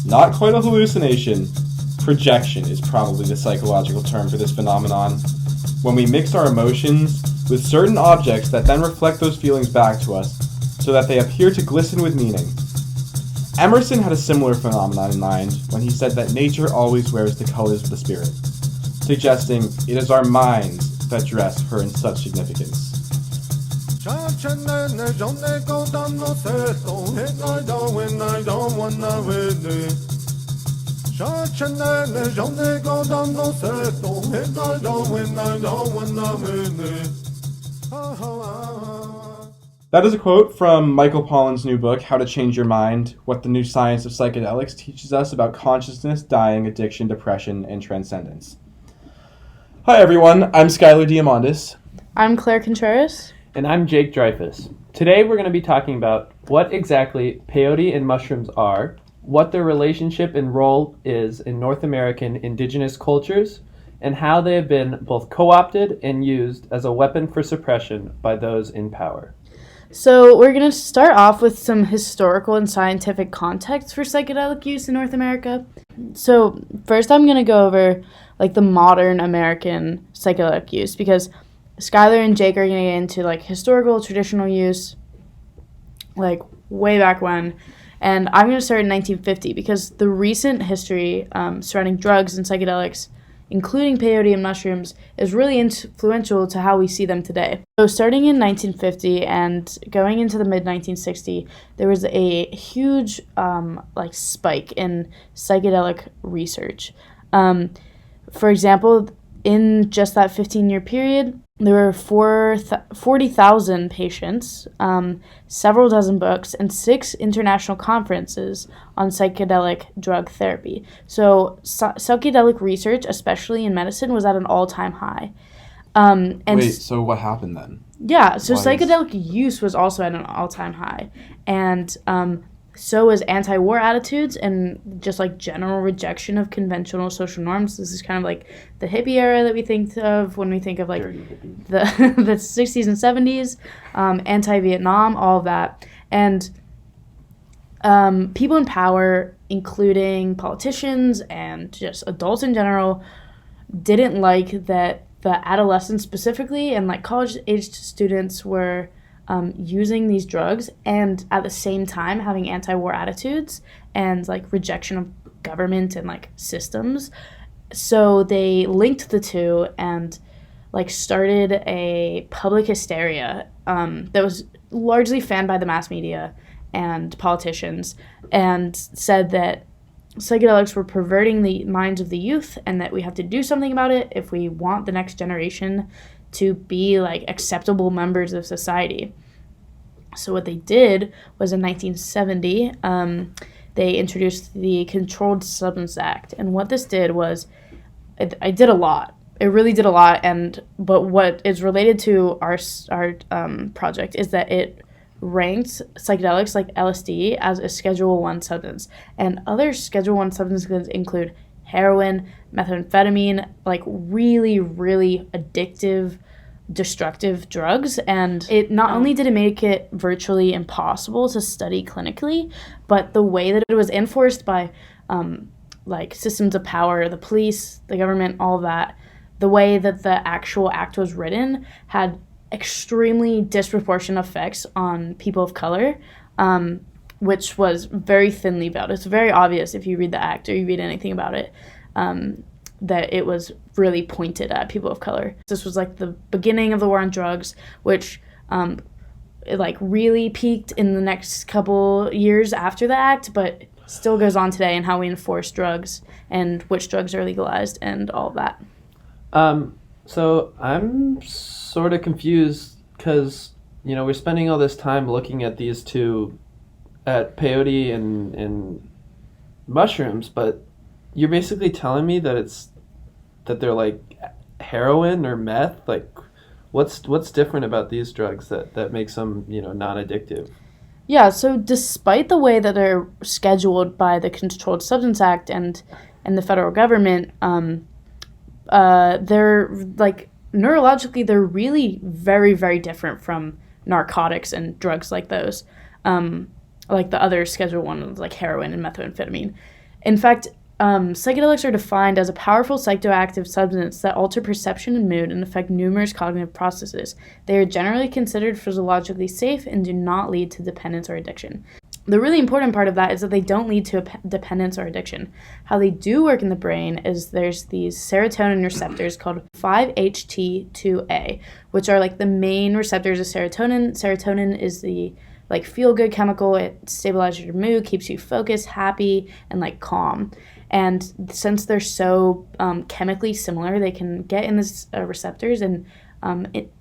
Not quite a hallucination. Projection is probably the psychological term for this phenomenon. When we mix our emotions with certain objects that then reflect those feelings back to us so that they appear to glisten with meaning. Emerson had a similar phenomenon in mind when he said that nature always wears the colors of the spirit, suggesting it is our minds that dress her in such significance. That is a quote from Michael Pollan's new book, How to Change Your Mind, What the New Science of Psychedelics Teaches Us About Consciousness, Dying, Addiction, Depression, and Transcendence. Hi everyone, I'm Skylar Diamandis. I'm Claire Contreras. And I'm Jake Dreyfus. Today we're going to be talking about what exactly peyote and mushrooms are, what their relationship and role is in North American indigenous cultures, and how they have been both co-opted and used as a weapon for suppression by those in power. So we're going to start off with some historical and scientific context for psychedelic use in North America. So first I'm going to go over the modern American psychedelic use, because Skylar and Jake are going to get into historical, traditional use, way back when. And I'm going to start in 1950 because the recent history surrounding drugs and psychedelics, including peyote and mushrooms, is really influential to how we see them today. So starting in 1950 and going into the mid-1960s, there was a huge spike in psychedelic research. For example, in just that 15-year period, there were 40,000 patients, several dozen books, and 6 international conferences on psychedelic drug therapy. So psychedelic research, especially in medicine, was at an all-time high. So what happened then? Yeah, so psychedelic use was also at an all-time high. And so was anti-war attitudes and just general rejection of conventional social norms. This is kind of the hippie era that we think of when we think of the 60s and 70s, anti-Vietnam, all of that. And people in power, including politicians and just adults in general, didn't like that the adolescents specifically and college-aged students were using these drugs and at the same time having anti-war attitudes and rejection of government and systems. So they linked the two and started a public hysteria that was largely fanned by the mass media and politicians, and said that psychedelics were perverting the minds of the youth and that we have to do something about it if we want the next generation to be acceptable members of society. So what they did was in 1970, they introduced the Controlled Substance Act. And what this did was, it did a lot. It really did a lot. But what is related to our project is that it ranked psychedelics like LSD as a Schedule 1 substance. And other Schedule 1 substances include heroin, methamphetamine, really, really addictive, destructive drugs. And it not only did it make it virtually impossible to study clinically, but the way that it was enforced by systems of power, the police, the government, all that, the way that the actual act was written had extremely disproportionate effects on people of color, which was very thinly veiled. It's very obvious if you read the act or you read anything about it, that it was really pointed at people of color. This was the beginning of the war on drugs, which it really peaked in the next couple years after the act, but still goes on today in how we enforce drugs and which drugs are legalized and all of that. So I'm sort of confused because, we're spending all this time looking at these two, at peyote and mushrooms, but you're basically telling me that they're heroin or meth. What's different about these drugs that makes them, non-addictive? Yeah, so despite the way that they're scheduled by the Controlled Substance Act and the federal government, they're neurologically, they're really very, very different from narcotics and drugs like those, like the other Schedule 1 ones, like heroin and methamphetamine. In fact, psychedelics are defined as a powerful psychoactive substance that alter perception and mood and affect numerous cognitive processes. They are generally considered physiologically safe and do not lead to dependence or addiction. The really important part of that is that they don't lead to dependence or addiction. How they do work in the brain is there's these serotonin receptors called 5-HT2A, which are like the main receptors of serotonin. Serotonin is the like feel-good chemical. It stabilizes your mood, keeps you focused, happy, and like calm. And since they're so chemically similar, they can get in these receptors and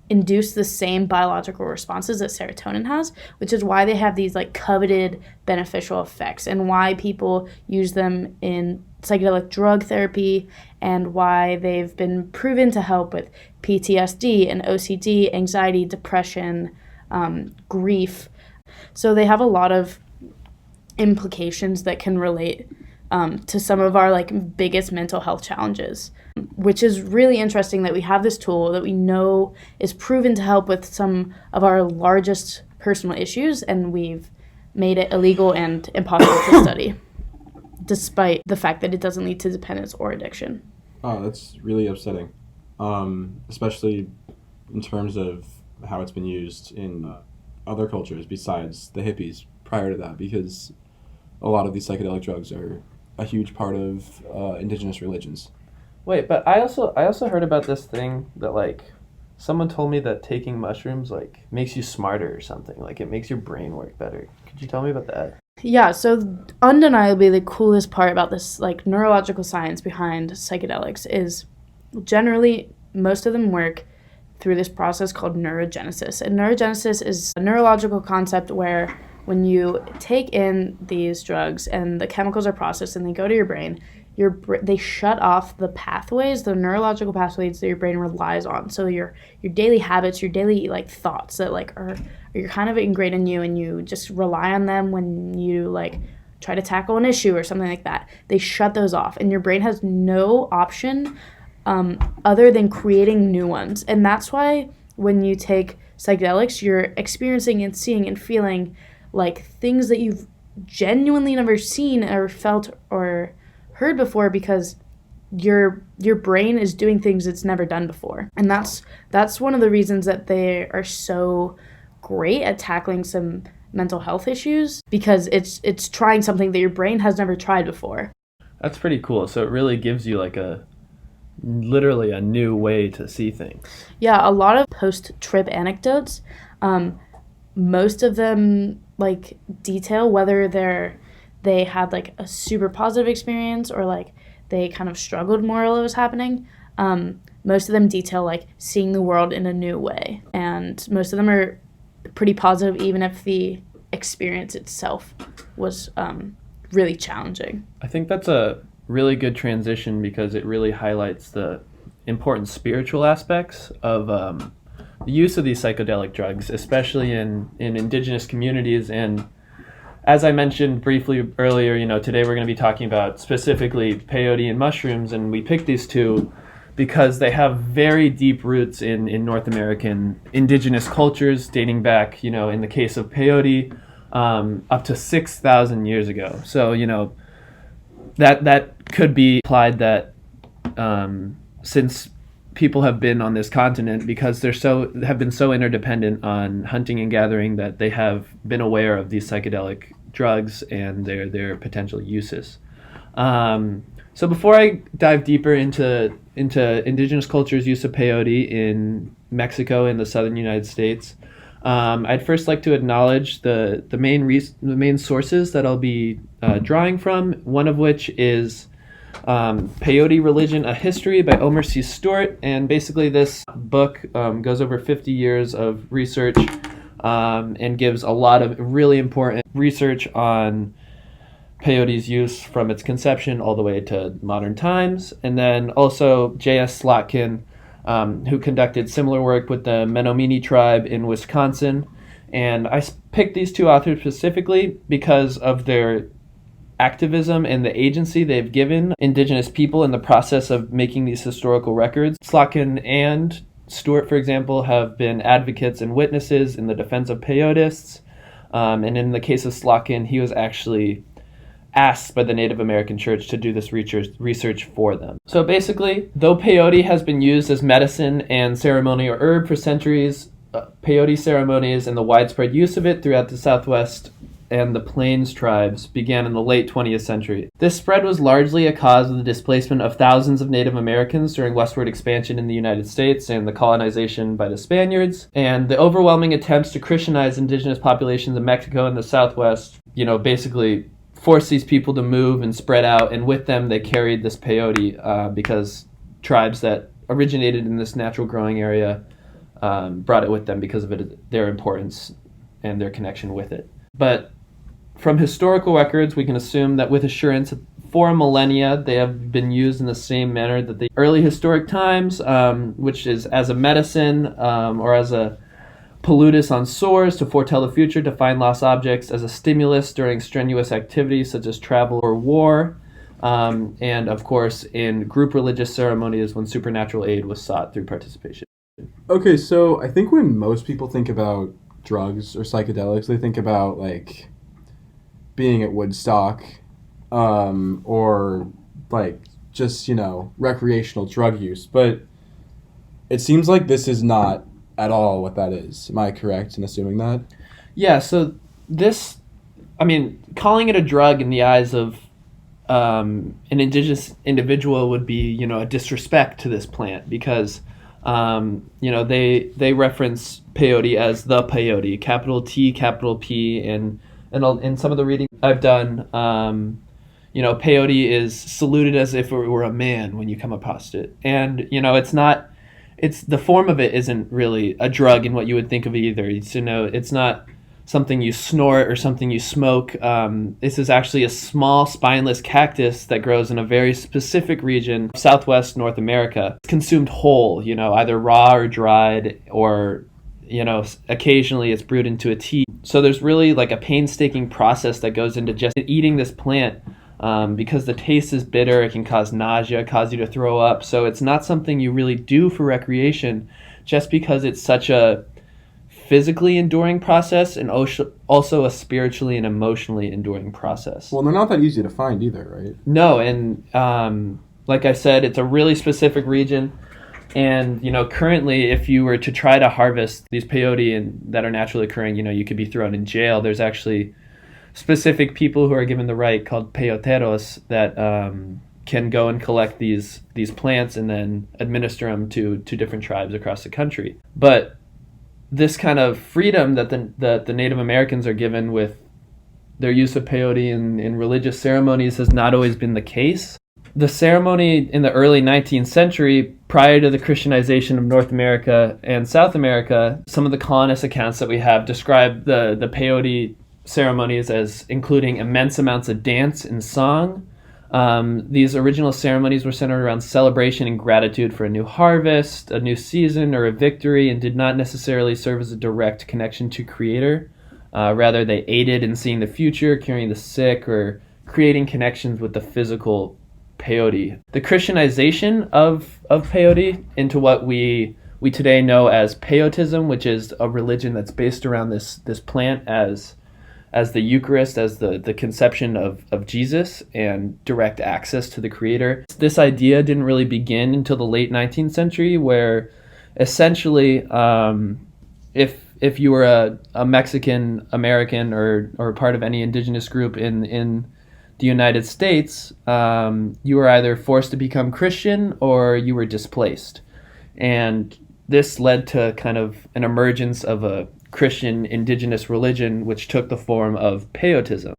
induce the same biological responses that serotonin has, which is why they have these like coveted beneficial effects and why people use them in psychedelic drug therapy and why they've been proven to help with PTSD and OCD, anxiety, depression, grief. So they have a lot of implications that can relate to some of our like biggest mental health challenges, which is really interesting that we have this tool that we know is proven to help with some of our largest personal issues, and we've made it illegal and impossible to study, despite the fact that it doesn't lead to dependence or addiction. Oh, that's really upsetting, especially in terms of how it's been used in other cultures besides the hippies prior to that, because a lot of these psychedelic drugs are a huge part of indigenous religions. Wait, but I also heard about this thing that like someone told me that taking mushrooms like makes you smarter or something, like it makes your brain work better. Could you tell me about that? Yeah, so undeniably the coolest part about this like neurological science behind psychedelics is generally most of them work through this process called neurogenesis. And neurogenesis is a neurological concept where when you take in these drugs and the chemicals are processed and they go to your brain, they shut off the pathways, the neurological pathways that your brain relies on. So your daily habits, your daily like thoughts that like are you're kind of ingrained in you and you just rely on them when you like try to tackle an issue or something like that. They shut those off and your brain has no option other than creating new ones. And that's why when you take psychedelics, you're experiencing and seeing and feeling like things that you've genuinely never seen or felt or heard before, because your brain is doing things it's never done before. And that's one of the reasons that they are so great at tackling some mental health issues, because it's trying something that your brain has never tried before. That's pretty cool. So it really gives you like literally a new way to see things. Yeah, a lot of post-trip anecdotes, most of them like detail whether they had like a super positive experience or like they kind of struggled more while it was happening. Most of them detail like seeing the world in a new way, and most of them are pretty positive even if the experience itself was really challenging. I think that's a really good transition because it really highlights the important spiritual aspects of the use of these psychedelic drugs, especially in indigenous communities. And as I mentioned briefly earlier, today we're going to be talking about specifically peyote and mushrooms, and we picked these two because they have very deep roots in North American indigenous cultures dating back, in the case of peyote, up to 6,000 years ago. So, that could be implied that since people have been on this continent, because have been so interdependent on hunting and gathering, that they have been aware of these psychedelic drugs and their potential uses. So before I dive deeper into indigenous culture's use of peyote in Mexico and the southern United States, I'd first like to acknowledge the main sources that I'll be drawing from, one of which is Peyote Religion, A History by Omer C. Stewart. And basically this book goes over 50 years of research and gives a lot of really important research on peyote's use from its conception all the way to modern times. And then also J.S. Slotkin, who conducted similar work with the Menominee tribe in Wisconsin. And I picked these two authors specifically because of their activism and the agency they've given indigenous people in the process of making these historical records. Slotkin and Stewart, for example, have been advocates and witnesses in the defense of peyotists. And in the case of Slotkin, he was actually asked by the Native American Church to do this research for them. So basically, though peyote has been used as medicine and ceremonial herb for centuries, peyote ceremonies and the widespread use of it throughout the Southwest and the Plains tribes began in the late 20th century. This spread was largely a cause of the displacement of thousands of Native Americans during westward expansion in the United States and the colonization by the Spaniards, and the overwhelming attempts to Christianize indigenous populations in Mexico and the Southwest, basically forced these people to move and spread out, and with them they carried this peyote because tribes that originated in this natural growing area brought it with them because of their importance and their connection with it. But from historical records, we can assume that with assurance, for millennia, they have been used in the same manner that the early historic times, which is as a medicine or as a pollutus on sores to foretell the future, to find lost objects, as a stimulus during strenuous activities such as travel or war, and of course in group religious ceremonies when supernatural aid was sought through participation. Okay, so I think when most people think about drugs or psychedelics, they think about like being at Woodstock, or like just, recreational drug use. But it seems like this is not at all what that is. Am I correct in assuming that? Yeah, so this, calling it a drug in the eyes of an indigenous individual would be, a disrespect to this plant because, they reference peyote as the peyote, capital T, capital P, and in some of the reading I've done, peyote is saluted as if it were a man when you come across it. And, it's the form of it isn't really a drug in what you would think of either. It's not something you snort or something you smoke. This is actually a small spineless cactus that grows in a very specific region of Southwest North America. It's consumed whole, either raw or dried, or, occasionally it's brewed into a tea. So there's really like a painstaking process that goes into just eating this plant. Because the taste is bitter, it can cause nausea, cause you to throw up. So it's not something you really do for recreation, just because it's such a physically enduring process and also a spiritually and emotionally enduring process. Well, they're not that easy to find either, right? No, and like I said, it's a really specific region. And, currently, if you were to try to harvest these peyote that are naturally occurring, you could be thrown in jail. There's actually specific people who are given the right, called peyoteros, that can go and collect these plants and then administer them to different tribes across the country. But this kind of freedom that the Native Americans are given with their use of peyote in religious ceremonies has not always been the case. The ceremony in the early 19th century, prior to the Christianization of North America and South America, some of the colonist accounts that we have describe the peyote ceremonies as including immense amounts of dance and song. These original ceremonies were centered around celebration and gratitude for a new harvest, a new season, or a victory, and did not necessarily serve as a direct connection to Creator. Rather, they aided in seeing the future, curing the sick, or creating connections with the physical peyote. The Christianization of peyote into what we today know as peyotism, which is a religion that's based around this plant as the Eucharist, as the conception of Jesus and direct access to the Creator. This idea didn't really begin until the late 19th century, where essentially if you were a Mexican American or part of any indigenous group in the United States, you were either forced to become Christian or you were displaced. And this led to kind of an emergence of a Christian indigenous religion, which took the form of peyotism.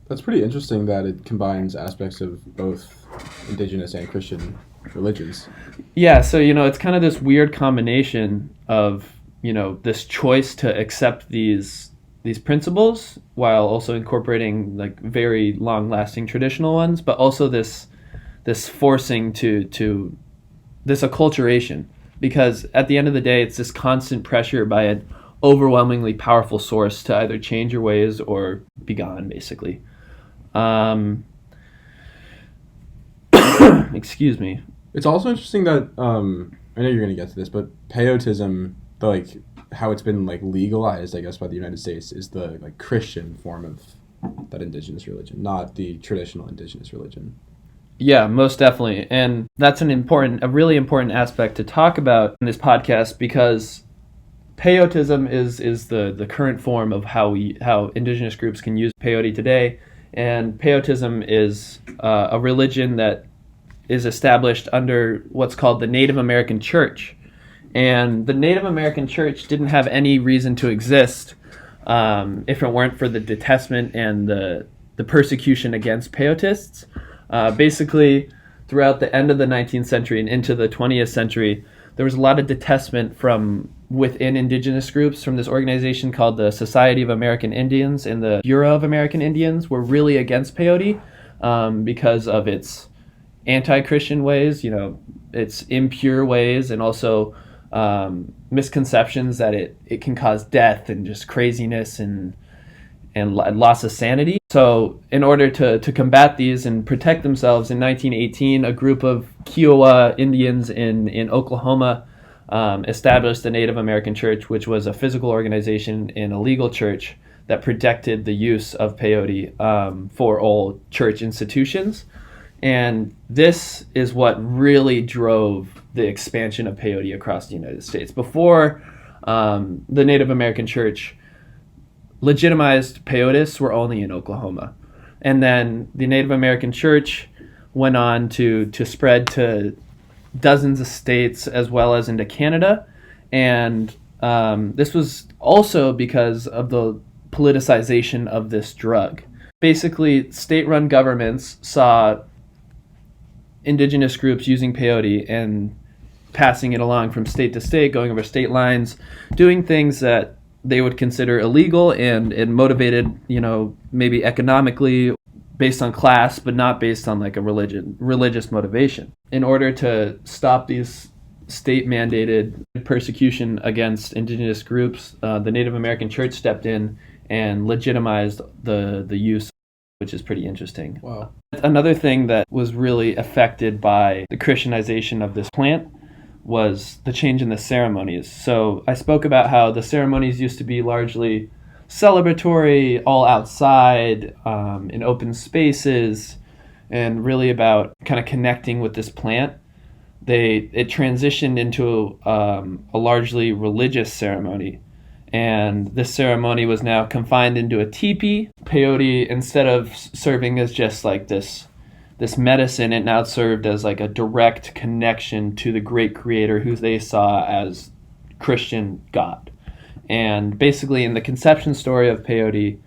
That's pretty interesting that it combines aspects of both indigenous and Christian religions. Yeah, so, it's kind of this weird combination of, this choice to accept these principles while also incorporating like very long-lasting traditional ones, but also this forcing to this acculturation, because at the end of the day, it's this constant pressure by an overwhelmingly powerful source to either change your ways or be gone, basically. Excuse me. It's also interesting that I know you're going to get to this, but peyotism, like how it's been like legalized, I guess, by the United States, is the like Christian form of that indigenous religion, not the traditional indigenous religion. Yeah, most definitely. And that's a really important aspect to talk about in this podcast, because peyotism is the current form of how indigenous groups can use peyote today. And peyotism is a religion that is established under what's called the Native American Church. And the Native American Church didn't have any reason to exist if it weren't for the detestment and the persecution against peyotists. Basically, throughout the end of the 19th century and into the 20th century, there was a lot of detestment from within indigenous groups, from this organization called the Society of American Indians and the Bureau of American Indians were really against peyote because of its anti-Christian ways, its impure ways, and also misconceptions that it can cause death and just craziness and loss of sanity. So in order to combat these and protect themselves, in 1918, a group of Kiowa Indians in Oklahoma established the Native American Church, which was a physical organization and a legal church that protected the use of peyote for all church institutions. And this is what really drove the expansion of peyote across the United States. Before, the Native American Church legitimized peyotists were only in Oklahoma. And then the Native American Church went on to spread to dozens of states as well as into Canada. And this was also because of the politicization of this drug. Basically, state-run governments saw indigenous groups using peyote and passing it along from state to state, going over state lines, doing things that they would consider illegal and motivated, maybe economically based on class, but not based on like a religious motivation. In order to stop these state-mandated persecution against indigenous groups, the Native American Church stepped in and legitimized the use, which is pretty interesting. Wow. Another thing that was really affected by the Christianization of this plant was the change in the ceremonies. So I spoke about how the ceremonies used to be largely celebratory, all outside, in open spaces, and really about kind of connecting with this plant. It transitioned into a largely religious ceremony. And this ceremony was now confined into a teepee. Peyote, instead of serving as just like this medicine, it now served as like a direct connection to the great creator who they saw as Christian God. And basically in the conception story of peyote,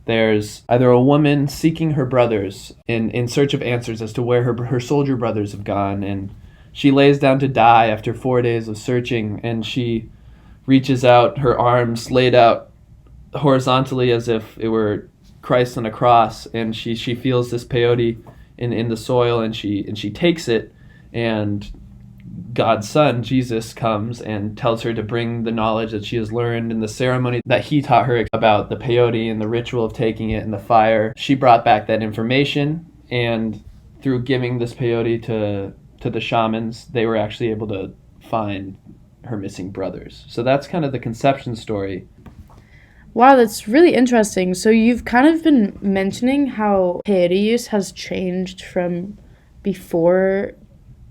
there's either a woman seeking her brothers in search of answers as to where her soldier brothers have gone, and she lays down to die after 4 days of searching, and she reaches out, her arms laid out horizontally as if it were Christ on a cross, and she feels this peyote in the soil, and she takes it, and God's son, Jesus, comes and tells her to bring the knowledge that she has learned in the ceremony that he taught her about the peyote and the ritual of taking it in the fire. She brought back that information, and through giving this peyote to the shamans, they were actually able to find her missing brothers. So that's kind of the conception story. Wow, that's really interesting. So you've kind of been mentioning how peyote use has changed from before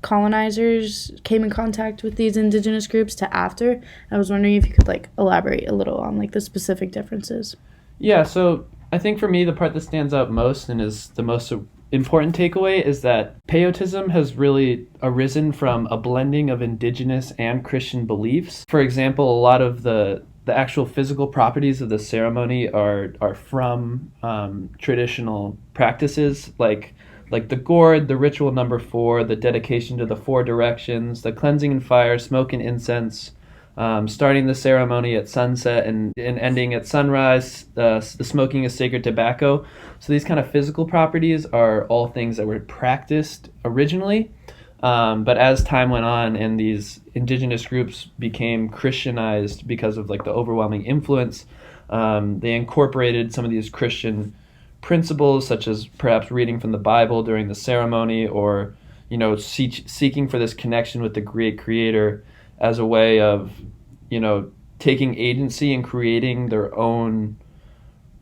colonizers came in contact with these indigenous groups to after. I was wondering if you could elaborate a little on the specific differences. Yeah, so I think for me the part that stands out most and is the most important takeaway is that peyotism has really arisen from a blending of indigenous and Christian beliefs. For example, a lot of the actual physical properties of the ceremony are from traditional practices like the gourd, the ritual number 4, the dedication to the 4 directions, the cleansing in fire, smoke and incense, starting the ceremony at sunset and ending at sunrise, the smoking of sacred tobacco. So these kind of physical properties are all things that were practiced originally. But as time went on and these indigenous groups became Christianized because of the overwhelming influence, they incorporated some of these Christian principles, such as perhaps reading from the Bible during the ceremony, or seeking for this connection with the great creator. as a way of, taking agency and creating their own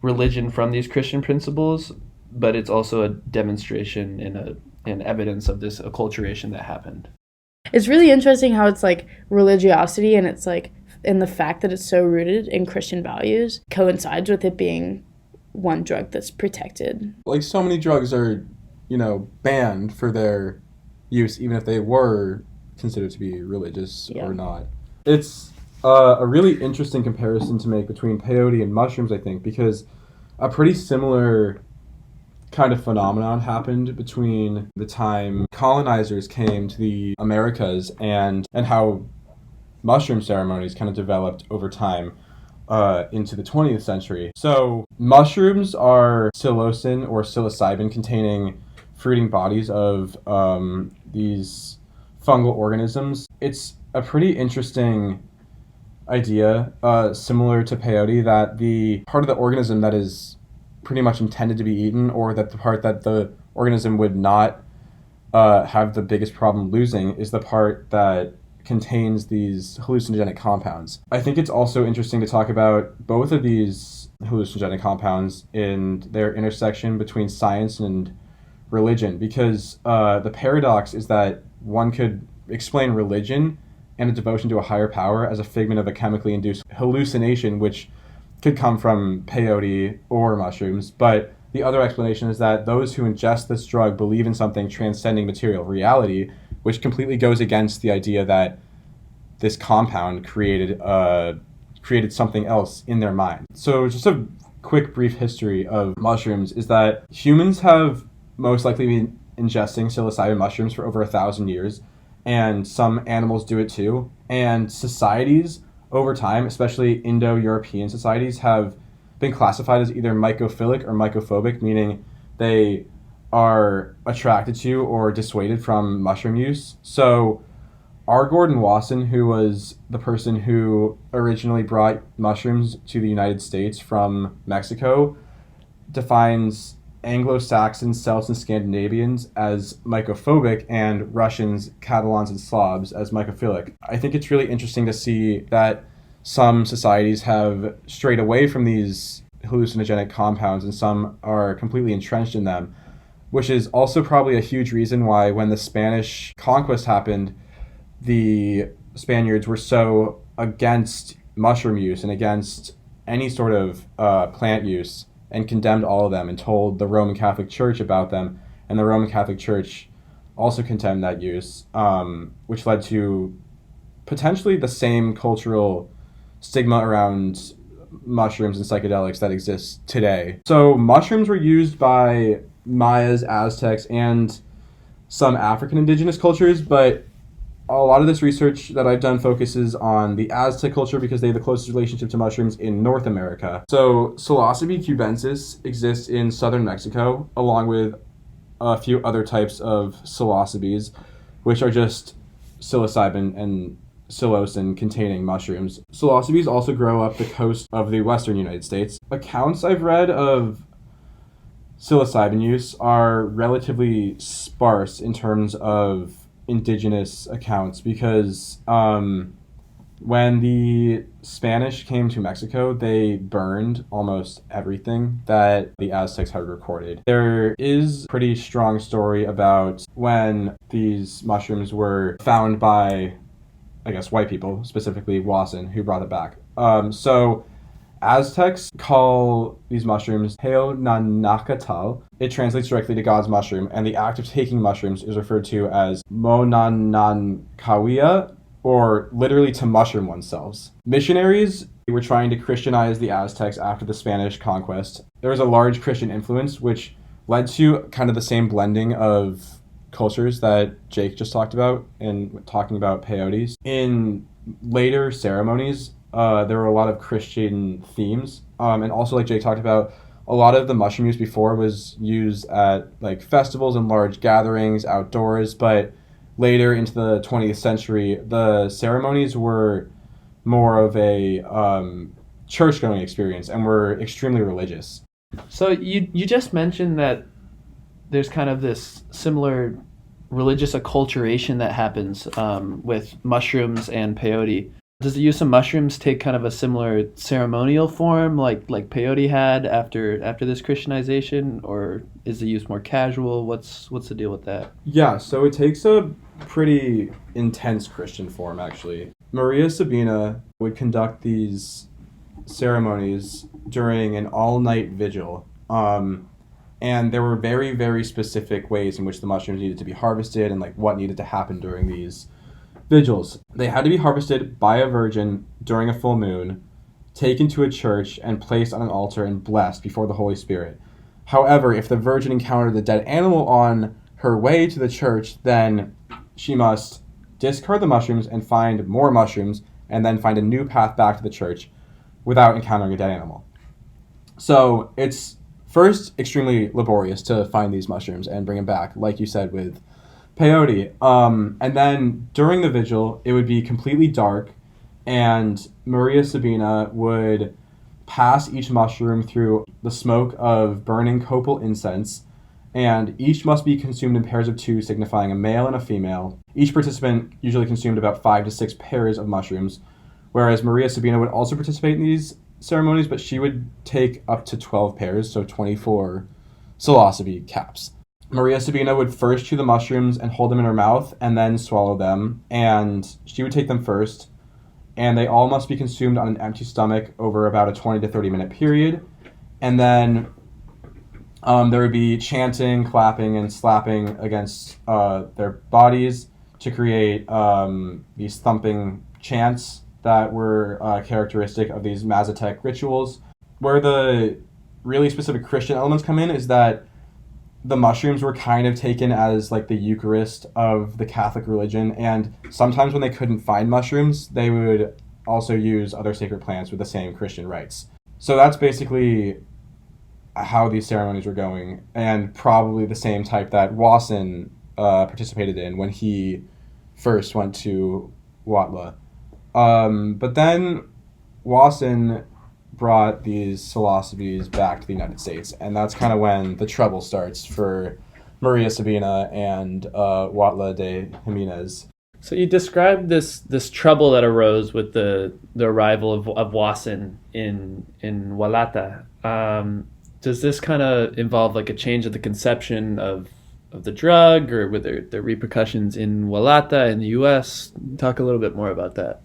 religion from these Christian principles, but it's also a demonstration and evidence of this acculturation that happened. It's really interesting how it's like religiosity and it's like, and the fact that it's so rooted in Christian values coincides with it being one drug that's protected. Like so many drugs are, banned for their use, even if they were considered to be religious or not. It's a really interesting comparison to make between peyote and mushrooms, I think, because a pretty similar kind of phenomenon happened between the time colonizers came to the Americas and how mushroom ceremonies kind of developed over time into the 20th century. So mushrooms are psilocin or psilocybin containing fruiting bodies of these fungal organisms. It's a pretty interesting idea, similar to peyote, that the part of the organism that is pretty much intended to be eaten, or that the part that the organism would not have the biggest problem losing, is the part that contains these hallucinogenic compounds. I think it's also interesting to talk about both of these hallucinogenic compounds in their intersection between science and religion, because the paradox is that one could explain religion and a devotion to a higher power as a figment of a chemically induced hallucination, which could come from peyote or mushrooms. But the other explanation is that those who ingest this drug believe in something transcending material reality, which completely goes against the idea that this compound created something else in their mind. So just a quick brief history of mushrooms is that humans have most likely been ingesting psilocybin mushrooms for over 1,000 years, and some animals do it too. And societies over time, especially Indo-European societies, have been classified as either mycophilic or mycophobic, meaning they are attracted to or dissuaded from mushroom use. So R. Gordon Wasson, who was the person who originally brought mushrooms to the United States from Mexico, defines Anglo-Saxons, Celts, and Scandinavians as mycophobic, and Russians, Catalans, and Slavs as mycophilic. I think it's really interesting to see that some societies have strayed away from these hallucinogenic compounds and some are completely entrenched in them, which is also probably a huge reason why when the Spanish conquest happened, the Spaniards were so against mushroom use and against any sort of plant use, and condemned all of them and told the Roman Catholic Church about them, and the Roman Catholic Church also condemned that use, which led to potentially the same cultural stigma around mushrooms and psychedelics that exists today. So mushrooms were used by Mayas, Aztecs, and some African indigenous cultures, but a lot of this research that I've done focuses on the Aztec culture because they have the closest relationship to mushrooms in North America. So Psilocybe cubensis exists in southern Mexico, along with a few other types of psilocybes, which are just psilocybin and psilocin containing mushrooms. Psilocybes also grow up the coast of the western United States. Accounts I've read of psilocybin use are relatively sparse in terms of Indigenous accounts, because when the Spanish came to Mexico, they burned almost everything that the Aztecs had recorded. There is a pretty strong story about when these mushrooms were found by, I guess, white people, specifically Wasson, who brought it back. So Aztecs call these mushrooms Heonanacatal. It translates directly to God's mushroom, and the act of taking mushrooms is referred to as Monanankawia, or literally to mushroom oneself. Missionaries were trying to Christianize the Aztecs after the Spanish conquest. There was a large Christian influence, which led to kind of the same blending of cultures that Jake just talked about in talking about peyotes. In later ceremonies, there were a lot of Christian themes, and also, like Jake talked about, a lot of the mushroom use before was used at like festivals and large gatherings outdoors, but later into the 20th century, the ceremonies were more of a church-going experience and were extremely religious. So you just mentioned that there's kind of this similar religious acculturation that happens with mushrooms and peyote. Does the use of mushrooms take kind of a similar ceremonial form like peyote had after this Christianization, or is the use more casual? What's the deal with that? Yeah, so it takes a pretty intense Christian form, actually. Maria Sabina would conduct these ceremonies during an all-night vigil. And there were very, very specific ways in which the mushrooms needed to be harvested and like what needed to happen during these vigils. They had to be harvested by a virgin during a full moon, taken to a church and placed on an altar and blessed before the Holy Spirit. However, if the virgin encountered a dead animal on her way to the church, then she must discard the mushrooms and find more mushrooms and then find a new path back to the church without encountering a dead animal. So it's first extremely laborious to find these mushrooms and bring them back, like you said with peyote. And then during the vigil, it would be completely dark, and Maria Sabina would pass each mushroom through the smoke of burning copal incense, and each must be consumed in pairs of two, signifying a male and a female. Each participant usually consumed about 5 to 6 pairs of mushrooms, whereas Maria Sabina would also participate in these ceremonies, but she would take up to 12 pairs, so 24 psilocybe caps. Maria Sabina would first chew the mushrooms and hold them in her mouth and then swallow them, and she would take them first, and they all must be consumed on an empty stomach over about a 20 to 30 minute period. And then there would be chanting, clapping, and slapping against their bodies to create these thumping chants that were characteristic of these Mazatec rituals. Where the really specific Christian elements come in is that the mushrooms were kind of taken as like the Eucharist of the Catholic religion, and sometimes when they couldn't find mushrooms, they would also use other sacred plants with the same Christian rites. So that's basically how these ceremonies were going, and probably the same type that Wasson participated in when he first went to Huautla. But then Wasson brought these psilocybes back to the United States, and that's kind of when the trouble starts for Maria Sabina and Huautla de Jimenez. So you described this trouble that arose with the arrival of Wasson in Huautla. Does this kind of involve like a change of the conception of the drug, or were there repercussions in Huautla in the U.S.? Talk a little bit more about that.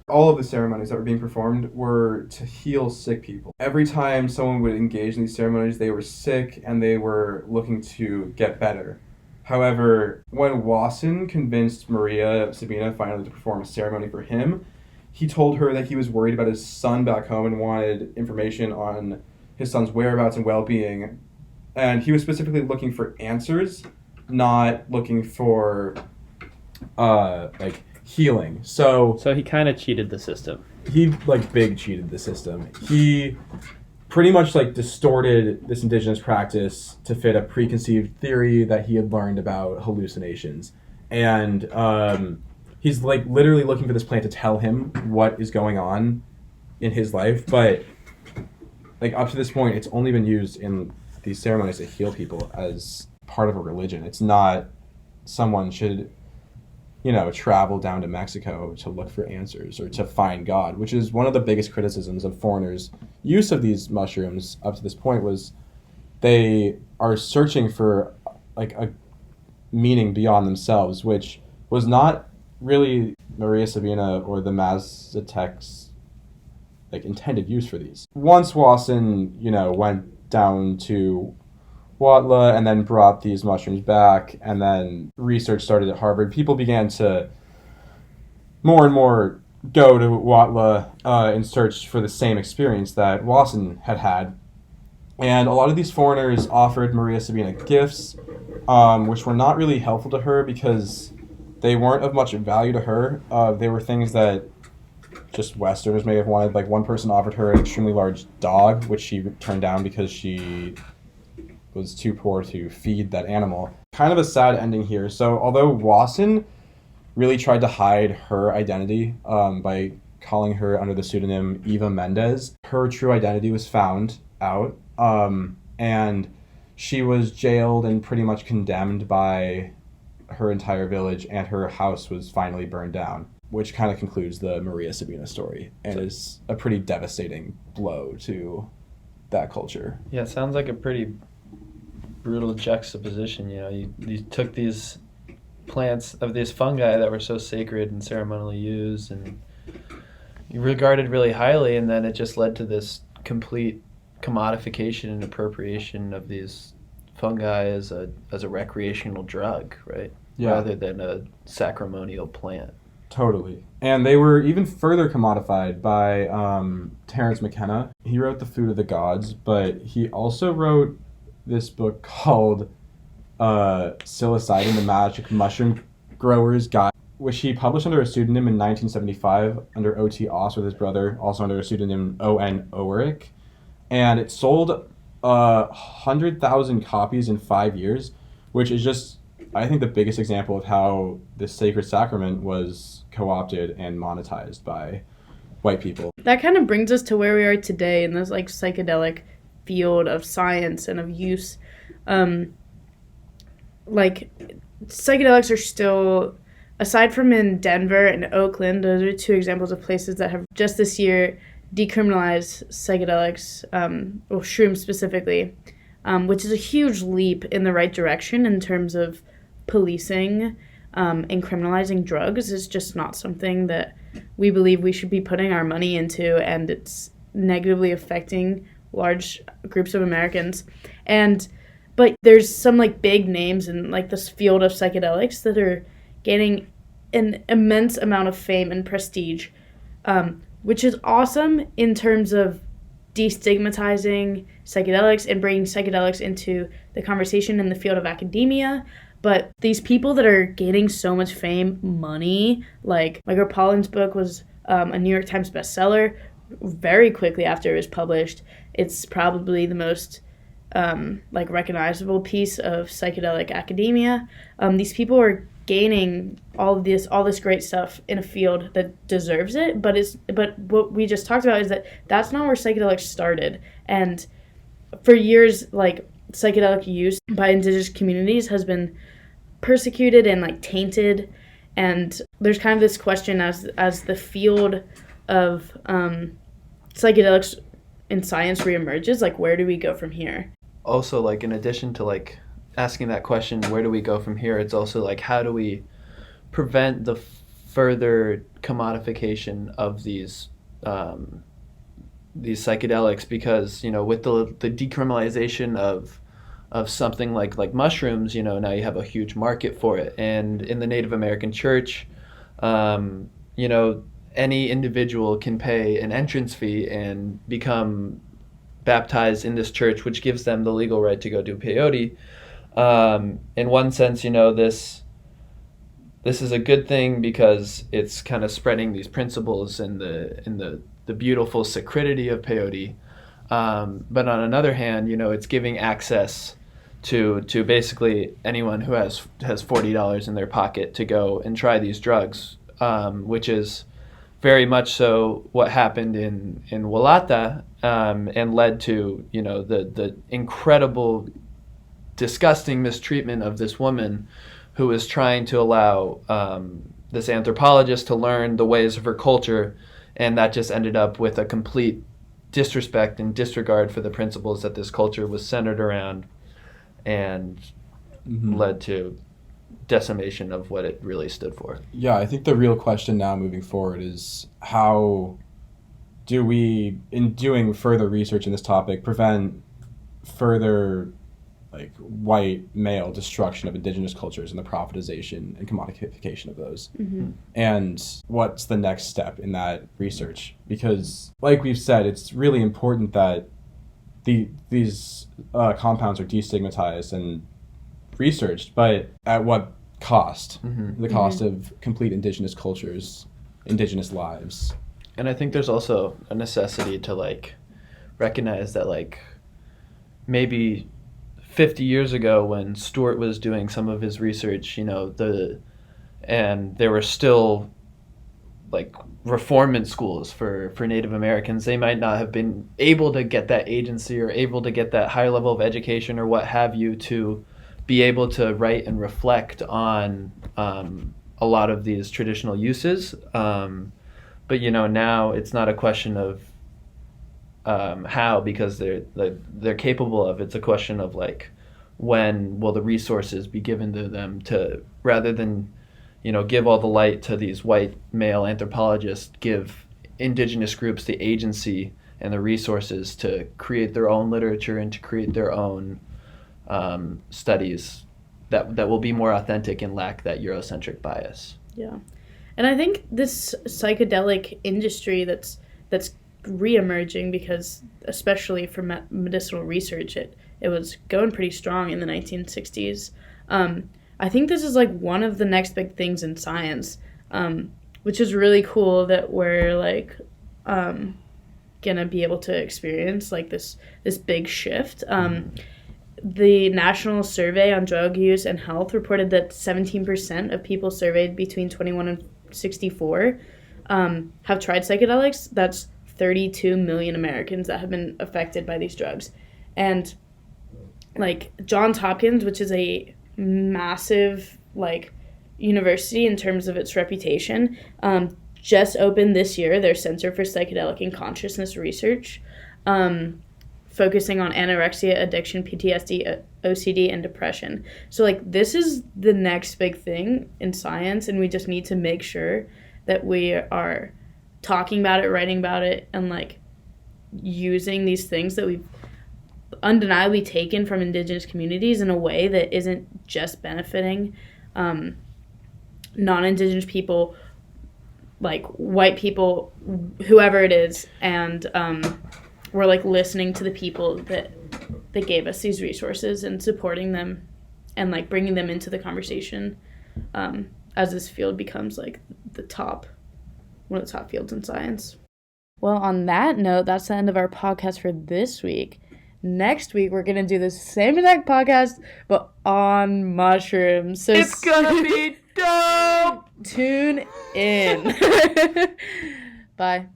All of the ceremonies that were being performed were to heal sick people. Every time someone would engage in these ceremonies, they were sick and they were looking to get better. However, when Wasson convinced Maria Sabina finally to perform a ceremony for him, he told her that he was worried about his son back home and wanted information on his son's whereabouts and well-being. And he was specifically looking for answers, not looking for healing. So he kind of cheated the system. He big cheated the system. He pretty much distorted this indigenous practice to fit a preconceived theory that he had learned about hallucinations. And he's literally looking for this plant to tell him what is going on in his life, but up to this point it's only been used in these ceremonies to heal people as part of a religion. It's not someone should travel down to Mexico to look for answers or to find God, which is one of the biggest criticisms of foreigners' use of these mushrooms up to this point. Was they are searching for a meaning beyond themselves, which was not really Maria Sabina or the Mazatec's intended use for these. Once Wasson, went down to Huautla and then brought these mushrooms back, and then research started at Harvard, people began to more and more go to Huautla in search for the same experience that Wasson had had. And a lot of these foreigners offered Maria Sabina gifts, which were not really helpful to her because they weren't of much value to her. They were things that just Westerners may have wanted. One person offered her an extremely large dog, which she turned down because she was too poor to feed that animal. Kind of a sad ending here. So although Wasson really tried to hide her identity by calling her under the pseudonym Eva Mendez, her true identity was found out, and she was jailed and pretty much condemned by her entire village, and her house was finally burned down, which kind of concludes the Maria Sabina story and is a pretty devastating blow to that culture. Yeah, it sounds like a pretty brutal juxtaposition. You took these plants of these fungi that were so sacred and ceremonially used and you regarded really highly, and then it just led to this complete commodification and appropriation of these fungi as a recreational drug, right? Yeah. Rather than a sacramental plant. Totally. And they were even further commodified by Terence McKenna. He wrote The Food of the Gods, but he also wrote this book called Psilocybin, the Magic Mushroom Grower's Guide, which he published under a pseudonym in 1975 under O.T. Oss with his brother, also under a pseudonym O.N. Ulrich. And it sold 100,000 copies in 5 years, which is just, I think, the biggest example of how this sacred sacrament was co-opted and monetized by white people. That kind of brings us to where we are today in this like psychedelic field of science and of use. Like psychedelics are still, aside from in Denver and Oakland, those are two examples of places that have just this year decriminalized psychedelics, or shrooms specifically, which is a huge leap in the right direction in terms of policing and criminalizing drugs. Is just not something that we believe we should be putting our money into, and it's negatively affecting large groups of Americans. But there's some like big names in like this field of psychedelics that are gaining an immense amount of fame and prestige, which is awesome in terms of destigmatizing psychedelics and bringing psychedelics into the conversation in the field of academia. But these people that are gaining so much fame, money, like Michael Pollan's book was a New York Times bestseller very quickly after it was published. It's probably the most like recognizable piece of psychedelic academia. These people are gaining all this great stuff in a field that deserves it, but what we just talked about is that that's not where psychedelics started. And for years, like psychedelic use by indigenous communities has been persecuted and like tainted, and there's kind of this question as the field of psychedelics in science reemerges, like where do we go from here? Also, like in addition to like asking that question, where do we go from here, it's also like how do we prevent the further commodification of these psychedelics, because with the decriminalization of something like mushrooms, now you have a huge market for it. And in the Native American church, any individual can pay an entrance fee and become baptized in this church, which gives them the legal right to go do peyote. In one sense, this is a good thing because it's kind of spreading these principles and the beautiful sacredity of peyote. But on another hand, it's giving access to basically anyone who has $40 in their pocket to go and try these drugs, which is very much so what happened in Walata, and led to the incredible, disgusting mistreatment of this woman who was trying to allow this anthropologist to learn the ways of her culture, and that just ended up with a complete disrespect and disregard for the principles that this culture was centered around, and led to decimation of what it really stood for. Yeah, I think the real question now moving forward is how do we, in doing further research in this topic, prevent further like white male destruction of indigenous cultures and the profitization and commodification of those. And what's the next step in that research? Because like we've said, it's really important that these compounds are destigmatized and researched, but at what cost? The cost of complete indigenous cultures, indigenous lives. And I think there's also a necessity to like recognize that like maybe 50 years ago when Stuart was doing some of his research, and there were still like reformant schools for Native Americans, they might not have been able to get that agency or able to get that higher level of education or what have you to be able to write and reflect on a lot of these traditional uses. But now it's not a question of how, because they're capable of. It's a question of like, when will the resources be given to them, to rather than give all the light to these white male anthropologists, give indigenous groups the agency and the resources to create their own literature and to create their own studies that will be more authentic and lack that Eurocentric bias. Yeah. And I think this psychedelic industry that's re-emerging, because especially for medicinal research, it was going pretty strong in the 1960s. I think this is like one of the next big things in science, which is really cool that we're like gonna be able to experience like this big shift. The National Survey on Drug Use and Health reported that 17% of people surveyed between 21 and 64 have tried psychedelics. That's 32 million Americans that have been affected by these drugs. And like Johns Hopkins, which is a massive like university in terms of its reputation, just opened this year their Center for Psychedelic and Consciousness Research, focusing on anorexia, addiction, PTSD, OCD, and depression. So like this is the next big thing in science, and we just need to make sure that we are talking about it, writing about it, and like using these things that we've undeniably taken from indigenous communities in a way that isn't just benefiting non-indigenous people, like white people, whoever it is, and we're like listening to the people that gave us these resources and supporting them and like bringing them into the conversation as this field becomes like one of the top fields in science. Well, on that note, that's the end of our podcast for this week. Next week, we're going to do the same exact podcast, but on mushrooms. So it's gonna be dope! Tune in. Bye.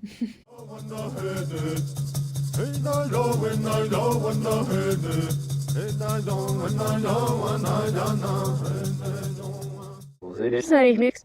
Sorry, mix.